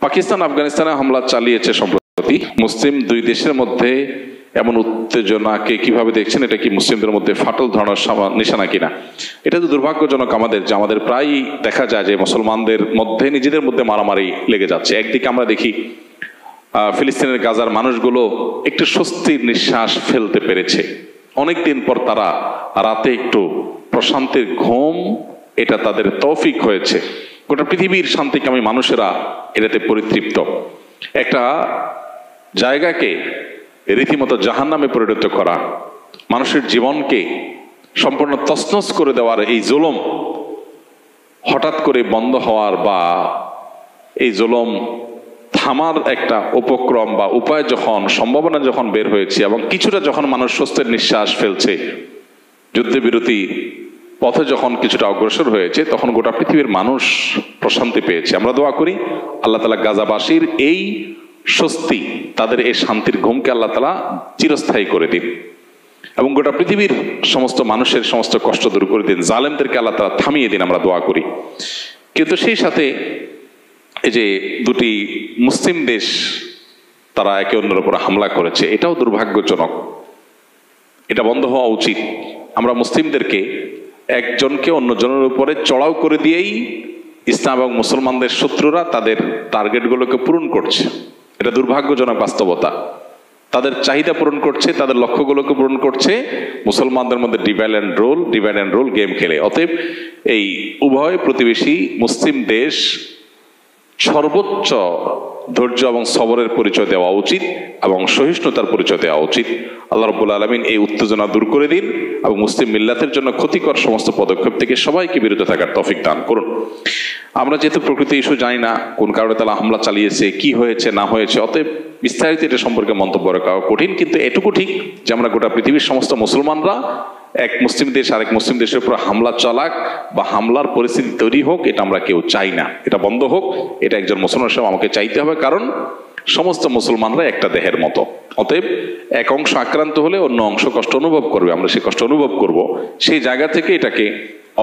পাকিস্তান আফগানিস্তানে হামলা চালিয়েছে সম্প্রতি। মুসলিম দুই দেশের মধ্যে এমন উত্তেজনাকে কিভাবে দেখছেন? এটা কি মুসলিমদের মধ্যে ফাটল ধরানোর নিশানা কিনা? এটা তো দুর্ভাগ্যজনক যে আমাদের প্রায় দেখা যায় যে মুসলমানদের মধ্যে নিজেদের মধ্যে মারামারি লেগে যাচ্ছে। একদিকে আমরা দেখি ফিলিস্তিনের গাজার মানুষগুলো একটু স্বস্তির নিঃশ্বাস ফেলতে পেরেছে, অনেকদিন পর তারা রাতে একটু প্রশান্তির ঘুম, এটা তাদের তৌফিক হয়েছে। গোটা পৃথিবীর শান্তিকামী মানুষেরা এটাতে পরিতৃপ্ত। একটা জায়গাকে রীতিমতো জাহান্নামে পরিণত করা, মানুষের জীবনকে সম্পূর্ণ তছনছ করে দেওয়ার এই জুলুম হঠাৎ করে বন্ধ হওয়ার বা এই জুলুম থামার একটা উপক্রম বা উপায় যখন, সম্ভাবনা যখন বের হয়েছে এবং কিছুটা যখন মানুষ স্বস্তির নিঃশ্বাস ফেলছে, যুদ্ধবিরতি পথে যখন কিছুটা অগ্রসর হয়েছে, তখন গোটা পৃথিবীর মানুষ প্রশান্তি পেয়েছে। আমরা দোয়া করি আল্লাহ তাআলা গাজাবাসীর এই স্বস্তি, তাদের এই শান্তির ঘুমকে আল্লাহ তাআলা চিরস্থায়ী করে দিন এবং গোটা পৃথিবীর সমস্ত মানুষের সমস্ত কষ্ট দূর করে দিন, জালেমদেরকে আল্লাহ তাআলা থামিয়ে দিন, আমরা দোয়া করি। কিন্তু সেই সাথে এই যে দুটি মুসলিম দেশ তারা একে অন্যের উপর হামলা করেছে, এটাও দুর্ভাগ্যজনক। এটা বন্ধ হওয়া উচিত। আমরা মুসলিমদেরকে একজনকে অন্যজনের উপরে চড়াও করে দিয়েই ইসলাম এবং মুসলমানদের শত্রুরা তাদের টার্গেটগুলোকে পূরণ করছে। এটা দুর্ভাগ্যজনক বাস্তবতা। তাদের চাহিদা পূরণ করছে, তাদের লক্ষ্যগুলোকে পূরণ করছে, মুসলমানদের মধ্যে ডিভাইড অ্যান্ড রুল গেম খেলে। অতএব এই উভয় প্রতিবেশী মুসলিম দেশ সর্বোচ্চ ধৈর্য এবং সবরের পরিচয় দেওয়া উচিত এবং সহিষ্ণুতার পরিচয় দেওয়া উচিত। আল্লাহ রাব্বুল আলামিন এই উত্তেজনা দূর করে দিন এবং মুসলিম মিল্লাতের জন্য ক্ষতিকর সমস্ত পদক্ষেপ থেকে সবাইকে বিরত থাকার তৌফিক দান করুন। আমরা যেহেতু প্রকৃতি ইস্যু জানি না কোন কারণে তারা হামলা চালিয়েছে, কি হয়েছে না হয়েছে, অতএব বিস্তারিত এটা সম্পর্কে মন্তব্য রাখা কঠিন। কিন্তু এটুকু ঠিক যে আমরা গোটা পৃথিবীর সমস্ত মুসলমানরা এক মুসলিম দেশ আরেক মুসলিম দেশের উপর হামলা চালাক বা হামলার পরিস্থিতি তৈরি হোক, এটা আমরা কেউ চাই না। এটা বন্ধ হোক, এটা একজন মুসলমান হিসেবে আমাকে চাইতে হবে, কারণ সমস্ত মুসলমানরা একটা দেহের মতো। অতএব এক অংশ আক্রান্ত হলে অন্য অংশ কষ্ট অনুভব করবে, আমরা সেই কষ্ট অনুভব করব। সেই জায়গা থেকে এটাকে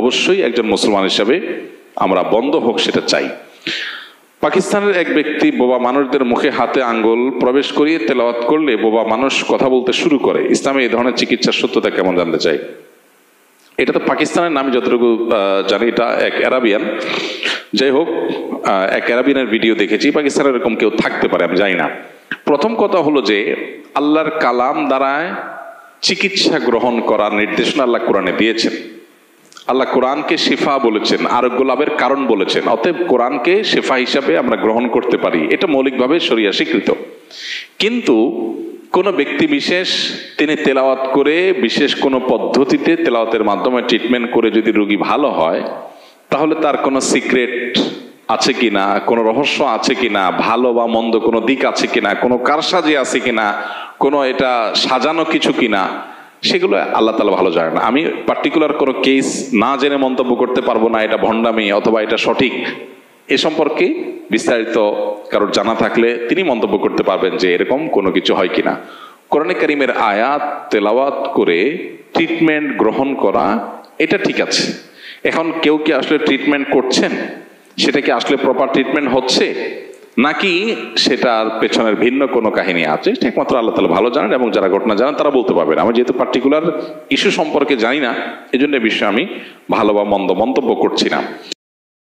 অবশ্যই একজন মুসলমান হিসাবে আমরা বন্ধ হোক সেটা চাই। পাকিস্তানের এক ব্যক্তি বোবা মানুষদের মুখে হাতে আঙ্গুল প্রবেশ করিয়ে তেলাওয়াত করলে বোবা মানুষ কথা বলতে শুরু করে। ইসলামে এই ধরনের চিকিৎসার সত্যতা কেমন জানতে চাই। এটা তো পাকিস্তানের নামে যতটুকু জানি এটা এক অ্যারাবিয়ান। যাই হোক, এক অ্যারাবিয়ানের ভিডিও দেখেছি। পাকিস্তানের এরকম কেউ থাকতে পারে, আমি জানি না। প্রথম কথা হলো যে আল্লাহর কালাম দ্বারায় চিকিৎসা গ্রহণ করার নির্দেশনা আল্লাহ কোরআনে দিয়েছেন। আল্লাহ কোরআনকে শিফা বলেছেন, আরোগ্য লাভের কারণ বলেছেন। অতএব কোরআনকে শিফা হিসাবে আমরা গ্রহণ করতে পারি, এটা মৌলিকভাবে শরিয়া স্বীকৃত। কিন্তু কোন ব্যক্তি বিশেষ তিনি তেলাওয়াত করে বিশেষ কোনো পদ্ধতিতে তেলাওয়াতের মাধ্যমে ট্রিটমেন্ট করে যদি রোগী ভালো হয়, তাহলে তার কোনো সিক্রেট আছে কিনা, কোনো রহস্য আছে কিনা, ভালো বা মন্দ কোনো দিক আছে কিনা, কোনো কারসাজি আছে কিনা, কোনো এটা সাজানো কিছু কিনা, সেগুলো আল্লাহ তাআলা ভালো জানেন। আমি পার্টিকুলার কোনো কেস না জেনে মন্তব্য করতে পারবো না এটা ভণ্ডামি অথবা এটা সঠিক। এ সম্পর্কে বিস্তারিত কারোর জানা থাকলে তিনি মন্তব্য করতে পারবেন যে এরকম কোনো কিছু হয় কিনা। কোরআনে কারীমের আয়াত তেলাওয়াত করে ট্রিটমেন্ট গ্রহণ করা এটা ঠিক আছে। এখন কেউ কি আসলে ট্রিটমেন্ট করছেন, সেটা কি আসলে প্রপার ট্রিটমেন্ট হচ্ছে নাকি সেটার পেছনের ভিন্ন কোনো কাহিনী আছে, একমাত্র আল্লাহ তাআলা ভালো জানেন এবং যারা ঘটনা জানেন তারা বলতে পারবেন। আমি যেহেতু পার্টিকুলার ইস্যু সম্পর্কে জানি না, এই জন্য বিষয়ে আমি ভালো বা মন্দ মন্তব্য করছি না।